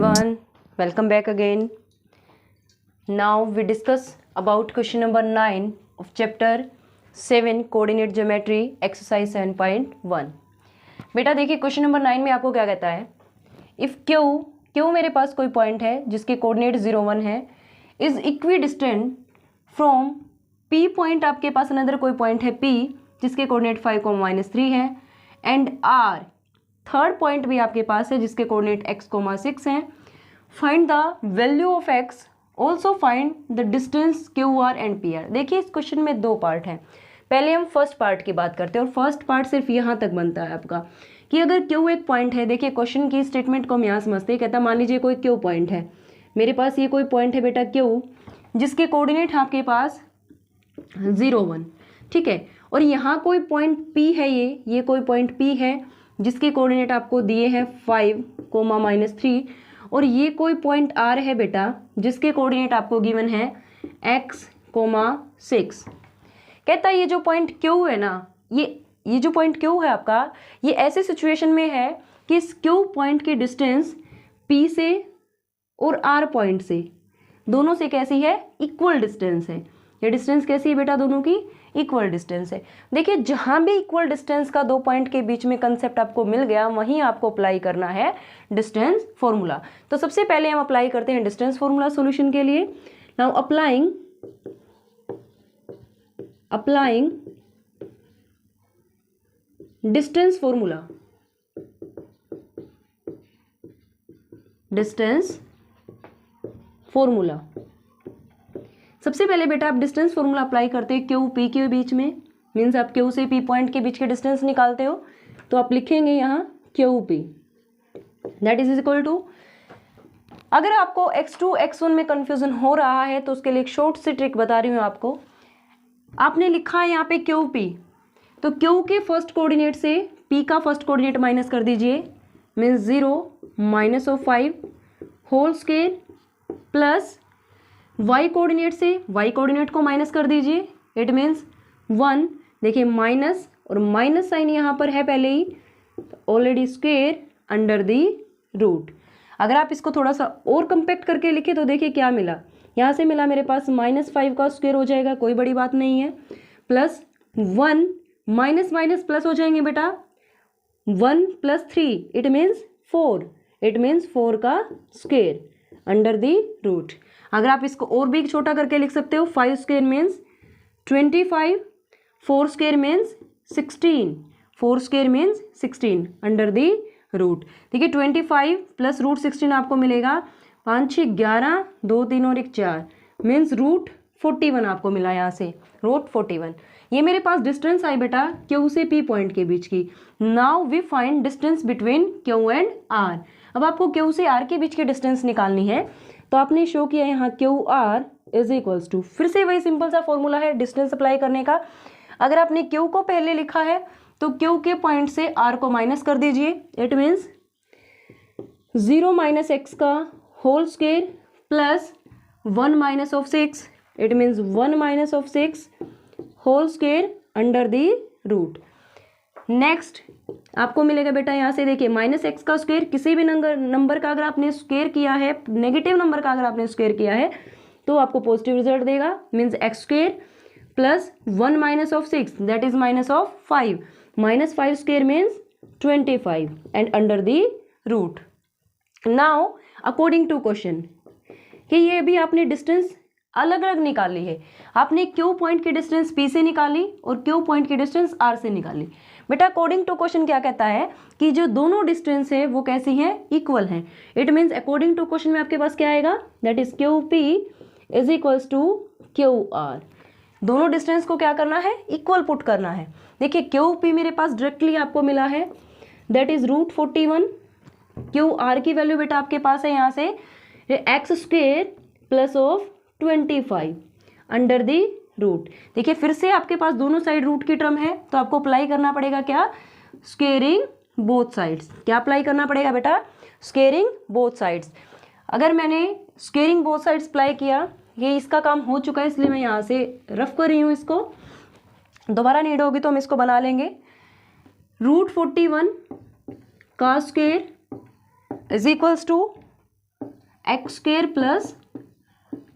everyone, welcome back again. Now we discuss about question number 9 of chapter 7 coordinate geometry exercise 7.1. बेटा देखिए question number 9 में आपको क्या कहता है, इफ क्यू मेरे पास कोई पॉइंट है जिसके कोऑर्डिनेट 0 1 है, is equidistant from P point, आपके पास अनदर कोई पॉइंट है पी जिसके कोऑर्डिनेट 5, -3 है, एंड आर थर्ड पॉइंट भी आपके पास है जिसके कोऑर्डिनेट x, 6 हैं. Find the value of x, also find the distance QR and PR. देखिए इस क्वेश्चन में दो पार्ट हैं. पहले हम फर्स्ट पार्ट की बात करते हैं और फर्स्ट पार्ट सिर्फ यहाँ तक बनता है आपका कि अगर Q एक पॉइंट है. देखिए क्वेश्चन की स्टेटमेंट को हम यहाँ समझते हैं. कहता है मान लीजिए कोई Q पॉइंट है, मेरे पास ये कोई पॉइंट है बेटा Q जिसके कोऑर्डिनेट है आपके पास 0 1, ठीक है, और यहाँ कोई पॉइंट P है, ये कोई पॉइंट P है जिसके कोऑर्डिनेट आपको दिए हैं 5, -3, और ये कोई पॉइंट R है बेटा जिसके कोऑर्डिनेट आपको गिवन है x, 6. कहता है ये जो पॉइंट Q है ना, ये जो पॉइंट Q है आपका, ये ऐसे सिचुएशन में है कि इस Q पॉइंट की डिस्टेंस P से और R पॉइंट से दोनों से कैसी है, इक्वल डिस्टेंस है. ये डिस्टेंस कैसी है बेटा, दोनों की इक्वल डिस्टेंस है. देखिए जहां भी इक्वल डिस्टेंस का दो पॉइंट के बीच में कंसेप्ट आपको मिल गया, वहीं आपको अप्लाई करना है डिस्टेंस फॉर्मूला. तो सबसे पहले हम अप्लाई करते हैं डिस्टेंस फॉर्मूला सॉल्यूशन के लिए. Now applying distance formula. सबसे पहले बेटा आप डिस्टेंस फॉर्मूला अप्लाई करते हैं क्यू पी के बीच में, मीन्स आप क्यू से पी पॉइंट के बीच के डिस्टेंस निकालते हो, तो आप लिखेंगे यहाँ Q P, that is equal to, अगर आपको x2 x1 में कंफ्यूजन हो रहा है तो उसके लिए एक शॉर्ट सी ट्रिक बता रही हूँ आपको. आपने लिखा है यहाँ पे क्यू पी, तो क्यू के फर्स्ट कोऑर्डिनेट से पी का फर्स्ट कोऑर्डिनेट माइनस कर दीजिए, means 0 -5 whole square, plus y coordinate से y कोऑर्डिनेट को माइनस कर दीजिए, इट मीन्स 1. देखिए माइनस और माइनस साइन यहाँ पर है पहले ही, already square under the root. अगर आप इसको थोड़ा सा और कंपैक्ट करके लिखे तो देखिए क्या मिला, यहाँ से मिला मेरे पास -5 का स्क्वायर हो जाएगा, कोई बड़ी बात नहीं है, प्लस 1 माइनस माइनस प्लस हो जाएंगे बेटा, 1 + 3 इट मीन्स 4, इट मीन्स 4 का स्क्वायर अंडर दी रूट. अगर आप इसको और भी छोटा करके लिख सकते हो, 5 square means 25, 4 square means 16, 4 square means 16 under the root. देखिए 25 प्लस रूट 16 आपको मिलेगा 5 6 11, 2 3 और 1 4, मीन्स रूट 41 आपको मिला यहाँ से, रूट 41. ये मेरे पास डिस्टेंस आई बेटा क्यू से पी पॉइंट के बीच की. Now we find distance between Q and R. अब आपको क्यू से आर के बीच की डिस्टेंस निकालनी है, तो आपने शो किया यहाँ Q R is equals to, फिर से वही सिंपल सा फॉर्मूला है डिस्टेंस अप्लाई करने का. अगर आपने क्यू को पहले लिखा है तो क्यू के पॉइंट से आर को माइनस कर दीजिए, इट मीन्स 0 - x का whole square plus 1 - 6, it means 1 - 6 whole square under the root. Next आपको मिलेगा बेटा यहाँ से, देखिए -x का स्क्वायर, किसी भी नंबर का अगर आपने स्क्वायर किया है, नेगेटिव नंबर का अगर आपने स्क्वायर किया है तो आपको पॉजिटिव रिजल्ट देगा, means x² plus 1 - 6 that is -5, -5 square means 25 and under the root. Now according to question कि ये भी आपने डिस्टेंस अलग अलग निकाली है. आपने क्यू पॉइंट की डिस्टेंस पी से निकाली और क्यू पॉइंट की डिस्टेंस आर से निकाली. बेटा अकॉर्डिंग टू क्वेश्चन क्या कहता है कि जो दोनों डिस्टेंस है वो कैसी हैं, इक्वल हैं. It means according to question में आपके पास क्या आएगा, that is Q P is equals to Q R. दोनों डिस्टेंस को क्या करना है, इक्वल पुट करना है. देखिए क्यू पी मेरे पास डायरेक्टली आपको मिला है, that is root 41. Q R की वैल्यू बेटा आपके पास है यहाँ से x² plus of 25 under the root. देखिए फिर से आपके पास दोनों साइड रूट की टर्म है, तो आपको अप्लाई करना पड़ेगा क्या, स्क्वेयरिंग बोथ साइड्स. क्या अप्लाई करना पड़ेगा बेटा, स्क्वेयरिंग बोथ साइड्स. अगर मैंने स्क्वेयरिंग बोथ साइड्स अप्लाई किया, ये इसका काम हो चुका है इसलिए मैं यहाँ से रफ कर रही हूँ, इसको दोबारा नीड होगी तो हम इसको बना लेंगे. रूट 41 का square is equals to X square plus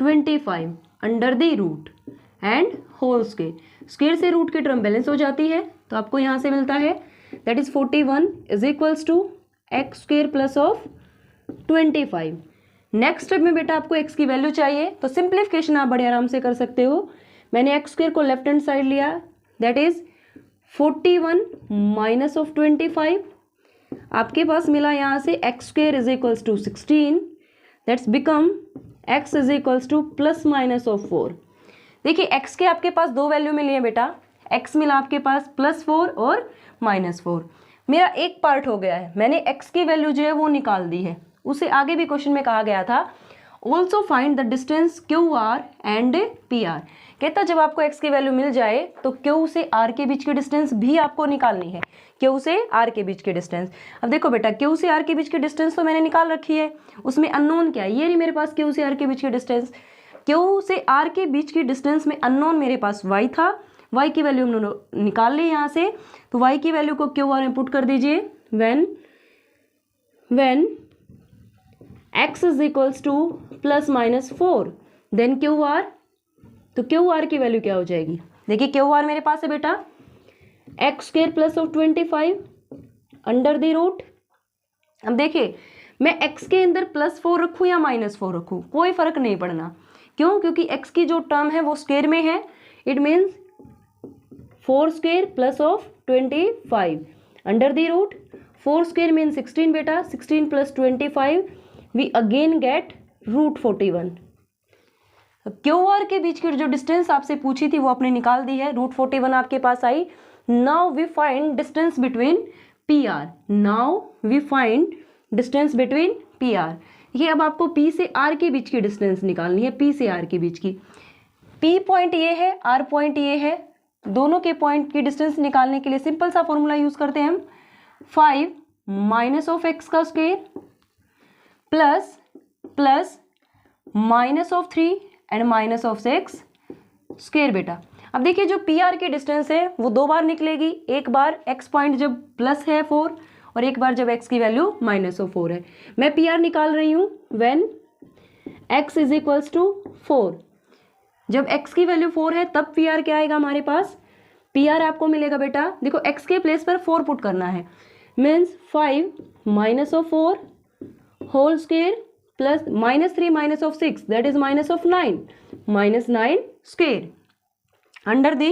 25 under the root and whole square. Square से रूट की टर्म बैलेंस हो जाती है, तो आपको यहाँ से मिलता है that is 41 is equals to X square plus of 25। Next step में बेटा आपको x की वैल्यू चाहिए, तो सिंप्लीफिकेशन आप बड़े आराम से कर सकते हो। मैंने एक्स स्क्वेयर को लेफ्ट हैंड साइड लिया, दैट इज 41 माइनस ऑफ 25। आपके पास मिला यहाँ से X square is equals to 16, that's become x is equals to plus minus of 4। देखिए x के आपके पास दो वैल्यू मिली है बेटा, x मिला आपके पास +4 और -4। मेरा एक पार्ट हो गया है, मैंने x की वैल्यू जो है वो निकाल दी है। उसे आगे भी क्वेश्चन में कहा गया था also find the distance QR and PR। कहता जब आपको x की वैल्यू मिल जाए तो Q से R के बीच की डिस्टेंस भी आपको निकालनी है, Q से R के बीच की डिस्टेंस। अब देखो बेटा Q से R के बीच की डिस्टेंस तो मैंने निकाल रखी है, उसमें अननोन क्या है, ये रही मेरे पास Q से R के बीच की डिस्टेंस। Q से R के बीच की डिस्टेंस में अननोन मेरे पास y था, y की वैल्यू हमने निकाल ली यहाँ से, तो y की वैल्यू को QR में पुट कर दीजिए। when x is equals to plus minus 4 then QR, तो QR की वैल्यू क्या हो जाएगी, देखिए QR मेरे पास है बेटा X square plus of 25 under the root. अब देखिए मैं x के अंदर +4 रखूँ या -4 रखूँ, कोई फर्क नहीं पड़ना। क्यों? क्योंकि x की जो टर्म है वो स्क्वेयर में है, it means 4 square plus of 25 under the root. 4 square mean 16 बेटा, 16 plus 25 we again get root 41। QR के बीच की जो डिस्टेंस आपसे पूछी थी वो आपने निकाल दी है, रूट 41 आपके पास आई। Now we find distance between PR, now we find distance between PR। ये अब आपको P से R के बीच की डिस्टेंस निकालनी है, P से R के बीच की। P पॉइंट ये है, R पॉइंट ये है, दोनों के पॉइंट की डिस्टेंस निकालने के लिए सिंपल सा फॉर्मूला यूज करते हैं हम, 5 माइनस ऑफ एक्स का square plus minus of 3 and minus of 6 square बेटा। अब देखिए जो PR की डिस्टेंस है वो दो बार निकलेगी, एक बार x पॉइंट जब प्लस है 4 और एक बार जब x की वैल्यू -4 है। मैं PR निकाल रही हूँ when x is equals to 4। जब x की वैल्यू 4 है तब PR क्या आएगा हमारे पास, PR आपको मिलेगा बेटा, देखो x के प्लेस पर 4 पुट करना है, means 5 minus of 4 whole square plus -3 minus of 6 that is minus of 9 -9 square under the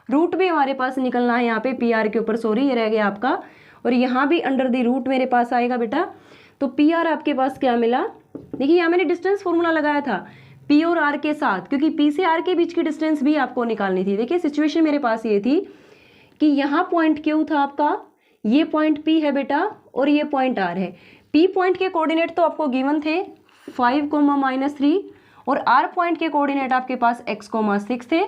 root भी हमारे पास निकलना है यहाँ पे PR के ऊपर, सॉरी ये रह गया आपका, और यहाँ भी अंडर दी रूट मेरे पास आएगा बेटा। तो PR आपके पास क्या मिला, देखिए यहाँ मैंने डिस्टेंस फॉर्मूला लगाया था P और R के साथ, क्योंकि P से R के बीच की डिस्टेंस भी आपको निकालनी थी। देखिए सिचुएशन मेरे पास ये थी कि यहाँ पॉइंट Q था आपका, ये पॉइंट P है बेटा और ये पॉइंट R है। P पॉइंट के कोऑर्डिनेट तो आपको गिवन थे 5, -3 और R पॉइंट के कोऑर्डिनेट आपके पास x, 6 थे।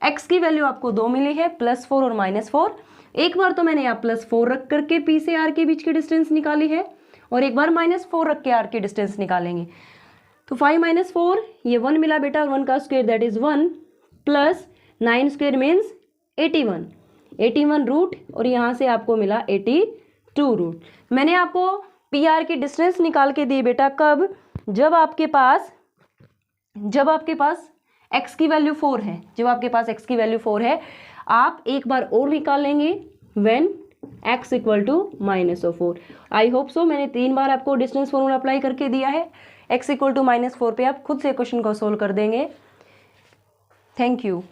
x की वैल्यू आपको 2 मिली है, +4 और -4। एक बार तो मैंने यहाँ +4 रख करके P से R के बीच की डिस्टेंस निकाली है और एक बार -4 रख के R की डिस्टेंस निकालेंगे। तो 5 - 4 ये 1 मिला बेटा, 1 का square that is 1 plus 9 square means 81 root और यहाँ से आपको मिला 82 रूट। मैंने आपको PR की डिस्टेंस निकाल के दी बेटा, कब, जब आपके पास x की वैल्यू 4 है, जब आपके पास x की वैल्यू 4 है। आप एक बार और निकाल लेंगे when x equal to -4। I hope so मैंने 3 बार आपको डिस्टेंस फॉर्मूला अप्लाई करके दिया है। x इक्वल टू -4 पे आप खुद से क्वेश्चन को सोल्व कर देंगे। Thank you.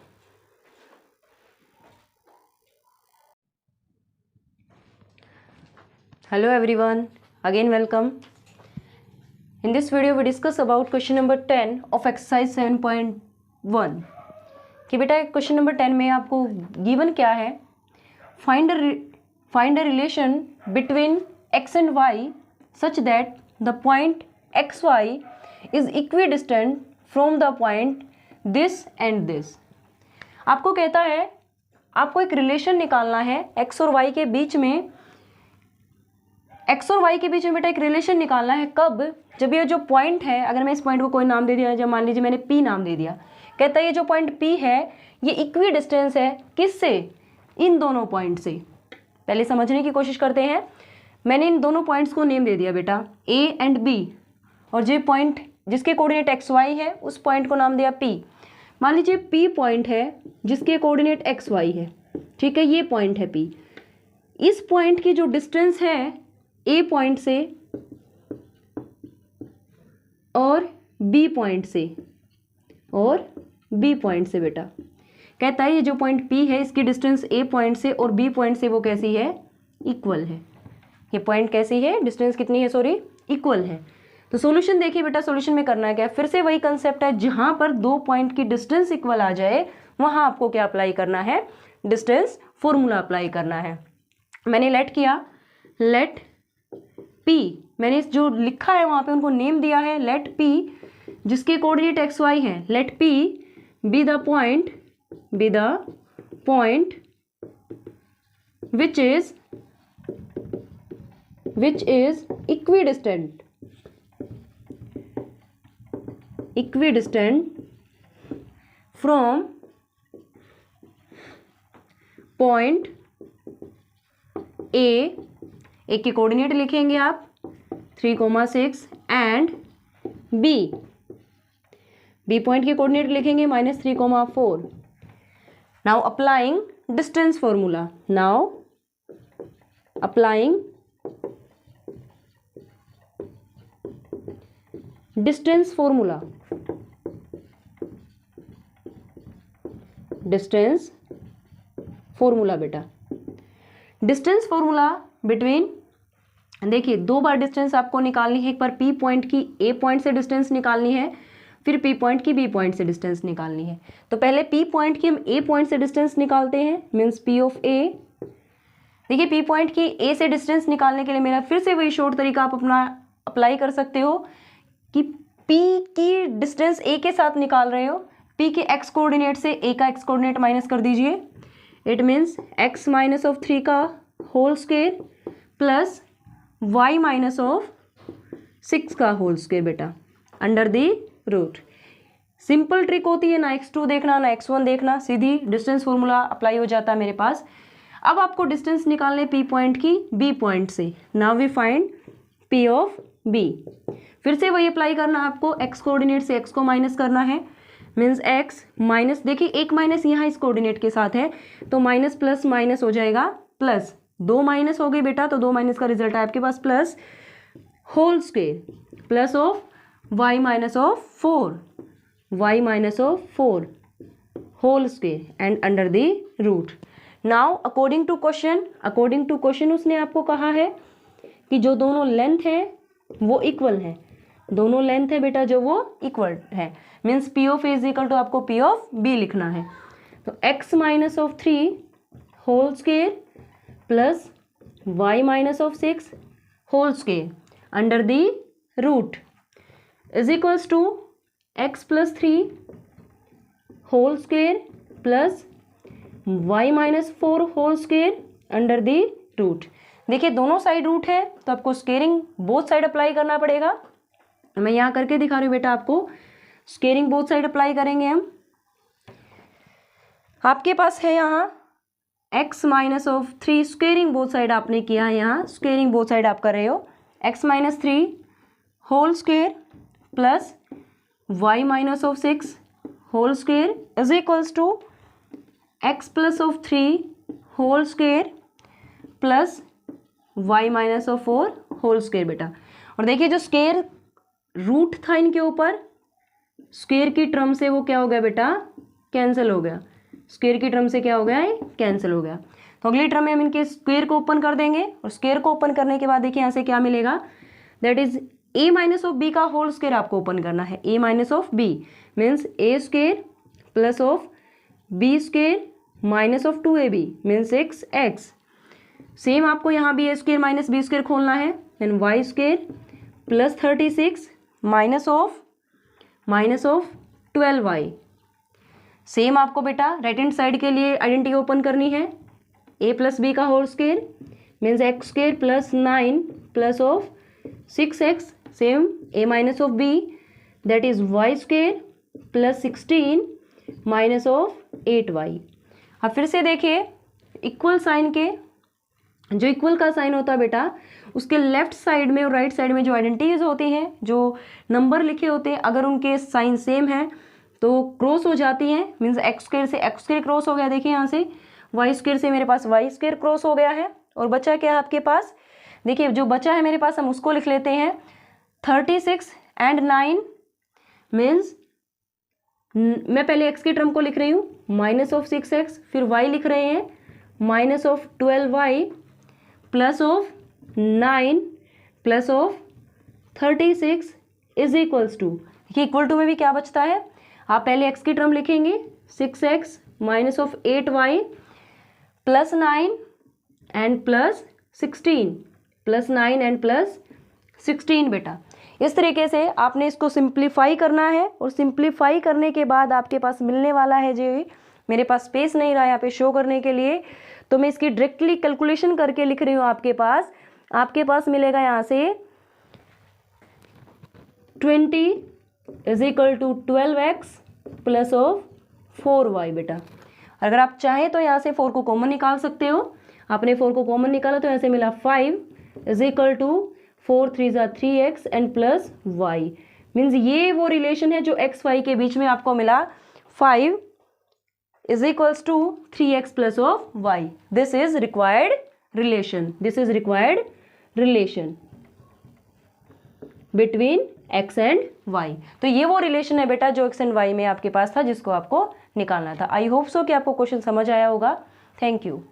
Hello everyone, again welcome. In this video we discuss about question number 10 of exercise 7.1 कि बेटा क्वेश्चन नंबर 10 में आपको गिवन क्या है, find a relation between x and y such that the point xy is equidistant from the point this and this. आपको कहता है आपको एक रिलेशन निकालना है x और y के बीच में, x और y के बीच में बेटा एक रिलेशन निकालना है। कब, जब ये जो पॉइंट है, अगर मैं इस पॉइंट को कोई नाम दे दिया, जब मान लीजिए मैंने P नाम दे दिया, कहता है ये जो पॉइंट P है ये इक्वी डिस्टेंस है किससे, इन दोनों पॉइंट से। पहले समझने की कोशिश करते हैं। मैंने इन दोनों पॉइंट्स को नेम दे दिया बेटा A एंड B, और जो पॉइंट जिसके कोऑर्डिनेट एक्स वाई है उस पॉइंट को नाम दिया पी। मान लीजिए पी पॉइंट है जिसके कोऑर्डिनेट एक्स वाई है, ठीक है, ये पॉइंट है पी। इस पॉइंट की जो डिस्टेंस है ए पॉइंट से और बी पॉइंट से बेटा, कहता है ये जो पॉइंट पी है इसकी डिस्टेंस ए पॉइंट से और बी पॉइंट से वो कैसी है, इक्वल है। ये पॉइंट कैसी है, डिस्टेंस कितनी है, सॉरी, इक्वल है। तो सॉल्यूशन देखिए बेटा, सॉल्यूशन में करना है क्या, फिर से वही कंसेप्ट है, जहां पर दो पॉइंट की डिस्टेंस इक्वल आ जाए वहां आपको क्या अप्लाई करना है, डिस्टेंस फॉर्मूला अप्लाई करना है। मैंने लेट किया, लेट पी, मैंने जो लिखा है वहां पे उनको नेम दिया है, लेट पी जिसके कोऑर्डिनेट एक्स वाई है, let P be the point which is equidistant from point A के कोऑर्डिनेट लिखेंगे आप 3,6 एंड बी पॉइंट के कोऑर्डिनेट लिखेंगे -3,4। Now applying distance formula, distance formula बेटा, डिस्टेंस फॉर्मूला बिटवीन, देखिए दो बार डिस्टेंस आपको निकालनी है, एक बार पी पॉइंट की ए पॉइंट से डिस्टेंस निकालनी है, फिर पी पॉइंट की बी पॉइंट से डिस्टेंस निकालनी है। तो पहले पी पॉइंट की हम ए पॉइंट से डिस्टेंस निकालते हैं, मीन्स पी ऑफ ए। देखिए पी पॉइंट की ए से डिस्टेंस निकालने के लिए मेरा फिर से वही शॉर्ट तरीका आप अपना अप्लाई कर सकते हो कि पी की डिस्टेंस ए के साथ निकाल रहे हो, पी के एक्स कोऑर्डिनेट से ए का एक्स कोऑर्डिनेट माइनस कर दीजिए, it means X minus of 3 का whole square plus Y minus of 6 का होल स्क्वायर बेटा, under the root. Simple trick होती है, ना x2 देखना ना x1 देखना, सीधी डिस्टेंस फॉर्मूला अप्लाई हो जाता है मेरे पास। अब आपको डिस्टेंस निकालने p पॉइंट की b पॉइंट से, now we find p of b। फिर से वही अप्लाई करना है आपको, x कोऑर्डिनेट से x को माइनस करना है, मीन्स x माइनस, देखिए एक माइनस यहाँ इस कोऑर्डिनेट के साथ है तो माइनस प्लस माइनस हो जाएगा प्लस, दो माइनस हो गई बेटा, तो दो माइनस का रिजल्ट है आपके पास plus whole square plus of y minus of 4 whole square and under the root. Now according to question उसने आपको कहा है कि जो दोनों लेंथ है वो इक्वल है, दोनों लेंथ है बेटा जो वो इक्वल है, means P of A is equal to आपको पी ऑफ बी लिखना है। तो x minus of 3 whole square plus y minus of 6 whole square under the root is equals to x plus 3 whole square plus y minus 4 whole square under the root. देखिए दोनों side root है तो आपको squaring both side apply करना पड़ेगा। मैं यहाँ करके दिखा रही हूँ बेटा आपको, स्केयरिंग बोथ साइड अप्लाई करेंगे हम। आपके पास है यहाँ x minus of 3, squaring both side आपने किया है, यहाँ स्केयरिंग बोथ साइड आप कर रहे हो, x minus 3 whole square plus y minus of 6 whole square is equals to x plus of 3 whole square plus y minus of 4 whole square बेटा। और देखिए जो स्क्वायर रूट था इनके ऊपर, स्क्वायर की टर्म से वो क्या हो गया बेटा, कैंसिल हो गया, स्क्वायर की टर्म से क्या हो गया है, कैंसिल हो गया। तो अगली टर्म में हम इनके स्क्वायर को ओपन कर देंगे और स्क्वायर को ओपन करने के बाद देखिए यहाँ से क्या मिलेगा, that is a minus of B का होल स्क्वायर आपको ओपन करना है, a minus of B means a square plus of b square minus of 2ab means 6x। Same आपको यहाँ भी a square minus b square खोलना है, then y square plus 36 minus of 12y। Same आपको बेटा right hand side के लिए identity open करनी है, a प्लस बी का whole square means x square plus 9 plus of 6x, same a minus of b that is y square plus 16 minus of 8y। अब फिर से देखिए इक्वल साइन के जो इक्वल का साइन होता है बेटा, उसके लेफ्ट साइड में और राइट साइड में जो आइडेंटिटीज होती हैं, जो नंबर लिखे होते हैं, अगर उनके साइन सेम है तो क्रॉस हो जाती हैं। मीन्स एक्स स्क्वायर से एक्स स्क्वायर क्रॉस हो गया, देखिए यहाँ से वाई स्क्वायर से मेरे पास वाई स्क्वायर क्रॉस हो गया है। और बचा क्या है आपके पास, देखिए जो बचा है मेरे पास हम उसको लिख लेते हैं 36 एंड 9 मीन्स मैं पहले x की टर्म को लिख रही हूँ -6x, फिर y लिख रहे हैं -12y plus of 9 plus of 36 is equals to, देखिए इक्वल टू में भी क्या बचता है, आप पहले x की टर्म लिखेंगे 6x minus of 8y plus 9 and plus 16 plus 9 and plus 16 बेटा। इस तरीके से आपने इसको सिंप्लीफाई करना है और सिंप्लीफाई करने के बाद आपके पास मिलने वाला है, जो मेरे पास स्पेस नहीं रहा यहाँ पे शो करने के लिए, तो मैं इसकी डायरेक्टली कैलकुलेशन करके लिख रही हूँ। आपके पास मिलेगा यहाँ से 20 is equal to 12x plus of 4y बेटा। अगर आप चाहें तो यहाँ से 4 को कॉमन निकाल सकते हो, आपने 4 को कॉमन निकाला तो यहाँ से मिला 5 इज इक्वल टू 4 3 ज़ा 3x and plus y। Means ये वो रिलेशन है जो x y के बीच में आपको मिला, 5 is equals to 3x plus of y। This is required relation, this is required relation between x and y। तो ये वो रिलेशन है बेटा जो x एंड y में आपके पास था, जिसको आपको निकालना था। आई होप सो कि आपको क्वेश्चन समझ आया होगा। Thank you.